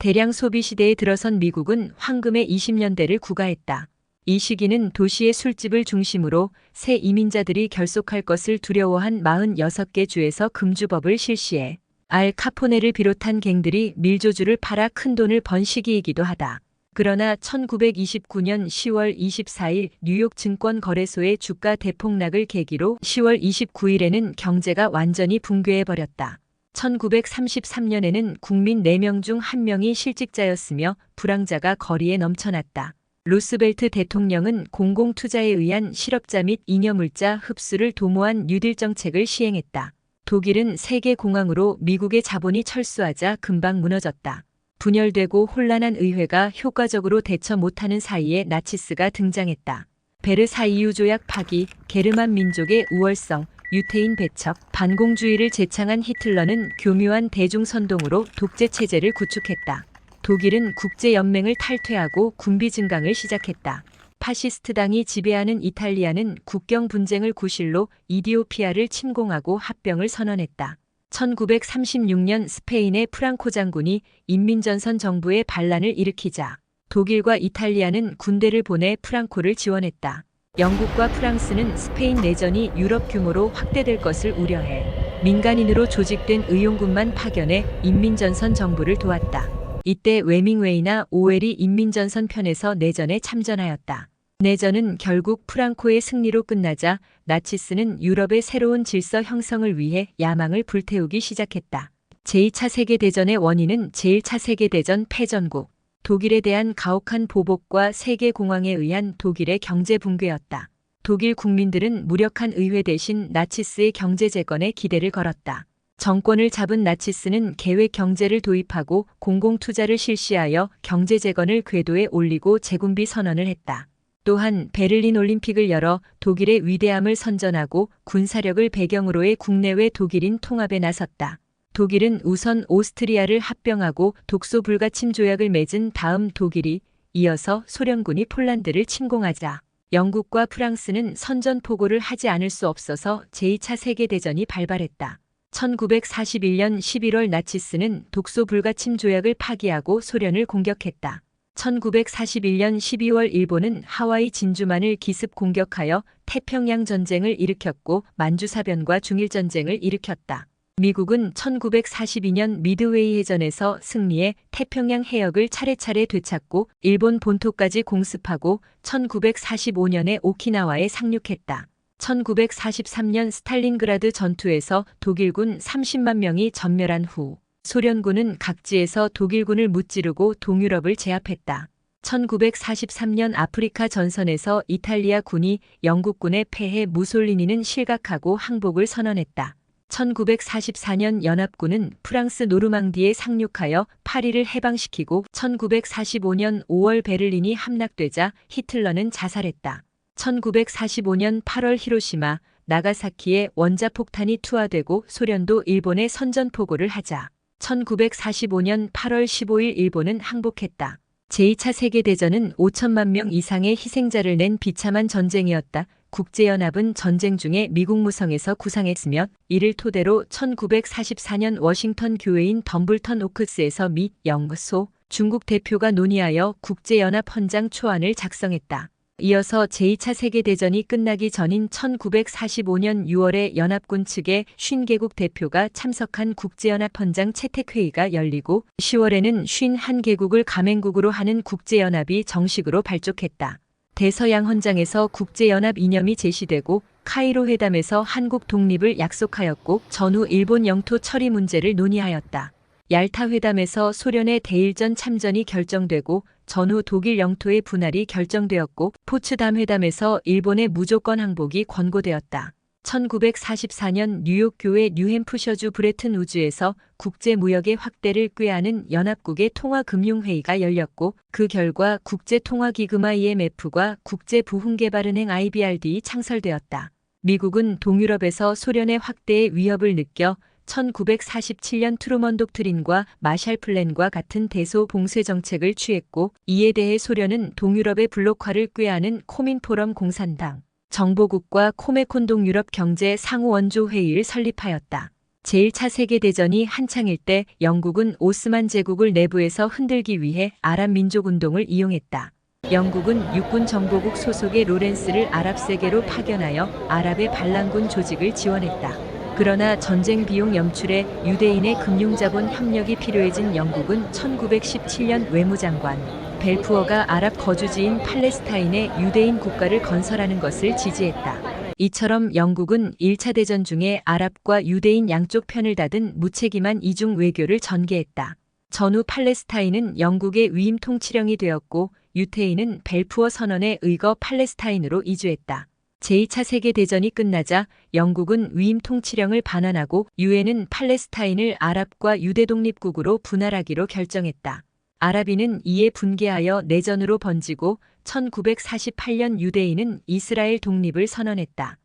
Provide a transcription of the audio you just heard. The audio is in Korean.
대량 소비 시대에 들어선 미국은 황금의 20년대를 구가했다. 이 시기는 도시의 술집을 중심으로 새 이민자들이 결속할 것을 두려워한 46개 주에서 금주법을 실시해 알 카포네를 비롯한 갱들이 밀조주를 팔아 큰돈을 번 시기이기도 하다. 그러나 1929년 10월 24일 뉴욕 증권거래소의 주가 대폭락을 계기로 10월 29일에는 경제가 완전히 붕괴해버렸다. 1933년에는 국민 4명 중 1명이 실직자였으며 불황자가 거리에 넘쳐났다. 루스벨트 대통령은 공공투자에 의한 실업자 및 잉여물자 흡수를 도모한 뉴딜 정책을 시행했다. 독일은 세계 공황으로 미국의 자본이 철수하자 금방 무너졌다. 분열되고 혼란한 의회가 효과적으로 대처 못하는 사이에 나치스가 등장했다. 베르사이유 조약 파기, 게르만 민족의 우월성, 유태인 배척, 반공주의를 제창한 히틀러는 교묘한 대중선동으로 독재체제를 구축했다. 독일은 국제연맹을 탈퇴하고 군비 증강을 시작했다. 파시스트당이 지배하는 이탈리아는 국경 분쟁을 구실로 이디오피아를 침공하고 합병을 선언했다. 1936년 스페인의 프랑코 장군이 인민전선 정부의 반란을 일으키자 독일과 이탈리아는 군대를 보내 프랑코를 지원했다. 영국과 프랑스는 스페인 내전이 유럽 규모로 확대될 것을 우려해 민간인으로 조직된 의용군만 파견해 인민전선 정부를 도왔다. 이때 웨밍웨이나 오웰이 인민전선 편에서 내전에 참전하였다. 내전은 결국 프랑코의 승리로 끝나자 나치스는 유럽의 새로운 질서 형성을 위해 야망을 불태우기 시작했다. 제2차 세계대전의 원인은 제1차 세계대전 패전국, 독일에 대한 가혹한 보복과 세계공황에 의한 독일의 경제 붕괴였다. 독일 국민들은 무력한 의회 대신 나치스의 경제 재건에 기대를 걸었다. 정권을 잡은 나치스는 계획 경제를 도입하고 공공투자를 실시하여 경제 재건을 궤도에 올리고 재군비 선언을 했다. 또한 베를린 올림픽을 열어 독일의 위대함을 선전하고 군사력을 배경으로의 국내외 독일인 통합에 나섰다. 독일은 우선 오스트리아를 합병하고 독소 불가침 조약을 맺은 다음 독일이 이어서 소련군이 폴란드를 침공하자 영국과 프랑스는 선전포고를 하지 않을 수 없어서 제2차 세계대전이 발발했다. 1941년 11월 나치스는 독소 불가침 조약을 파기하고 소련을 공격했다. 1941년 12월 일본은 하와이 진주만을 기습 공격하여 태평양 전쟁을 일으켰고 만주사변과 중일전쟁을 일으켰다. 미국은 1942년 미드웨이 해전에서 승리해 태평양 해역을 차례차례 되찾고 일본 본토까지 공습하고 1945년에 오키나와에 상륙했다. 1943년 스탈린그라드 전투에서 독일군 30만 명이 전멸한 후 소련군은 각지에서 독일군을 무찌르고 동유럽을 제압했다. 1943년 아프리카 전선에서 이탈리아 군이 영국군에 패해 무솔리니는 실각하고 항복을 선언했다. 1944년 연합군은 프랑스 노르망디에 상륙하여 파리를 해방시키고 1945년 5월 베를린이 함락되자 히틀러는 자살했다. 1945년 8월 히로시마, 나가사키에 원자폭탄이 투하되고 소련도 일본에 선전포고를 하자 1945년 8월 15일 일본은 항복했다. 제2차 세계대전은 5천만 명 이상의 희생자를 낸 비참한 전쟁이었다. 국제연합은 전쟁 중에 미국 무성에서 구상했으며 이를 토대로 1944년 워싱턴 교회인 덤블턴 오크스에서 미, 영, 소, 중국 대표가 논의하여 국제연합 헌장 초안을 작성했다. 이어서 제2차 세계대전이 끝나기 전인 1945년 6월에 연합군 측의 50개국 대표가 참석한 국제연합 헌장 채택회의가 열리고 10월에는 51개국을 가맹국으로 하는 국제연합이 정식으로 발족했다. 대서양 헌장에서 국제연합 이념이 제시되고 카이로 회담에서 한국 독립을 약속하였고 전후 일본 영토 처리 문제를 논의하였다. 얄타 회담에서 소련의 대일전 참전이 결정되고 전후 독일 영토의 분할이 결정되었고 포츠담 회담에서 일본의 무조건 항복이 권고되었다. 1944년 뉴욕 교회 뉴햄프셔주 브레튼 우즈에서 국제무역의 확대를 꾀하는 연합국의 통화금융회의가 열렸고 그 결과 국제통화기금 IMF과 국제부흥개발은행 IBRD이 창설되었다. 미국은 동유럽에서 소련의 확대의 위협을 느껴 1947년 트루먼 독트린과 마샬 플랜과 같은 대소 봉쇄 정책을 취했고 이에 대해 소련은 동유럽의 블록화를 꾀하는 코민포럼 공산당, 정보국과 코메콘 동유럽 경제 상호 원조 회의를 설립하였다. 제1차 세계대전이 한창일 때 영국은 오스만 제국을 내부에서 흔들기 위해 아랍 민족운동을 이용했다. 영국은 육군 정보국 소속의 로렌스를 아랍 세계로 파견하여 아랍의 반란군 조직을 지원했다. 그러나 전쟁 비용 염출에 유대인의 금융자본 협력이 필요해진 영국은 1917년 외무장관 벨푸어가 아랍 거주지인 팔레스타인에 유대인 국가를 건설하는 것을 지지했다. 이처럼 영국은 1차 대전 중에 아랍과 유대인 양쪽 편을 다든 무책임한 이중 외교를 전개했다. 전후 팔레스타인은 영국의 위임 통치령이 되었고 유태인은 벨푸어 선언에 의거 팔레스타인으로 이주했다. 제2차 세계대전이 끝나자 영국은 위임 통치령을 반환하고 유엔은 팔레스타인을 아랍과 유대 독립국으로 분할하기로 결정했다. 아랍인은 이에 분개하여 내전으로 번지고 1948년 유대인은 이스라엘 독립을 선언했다.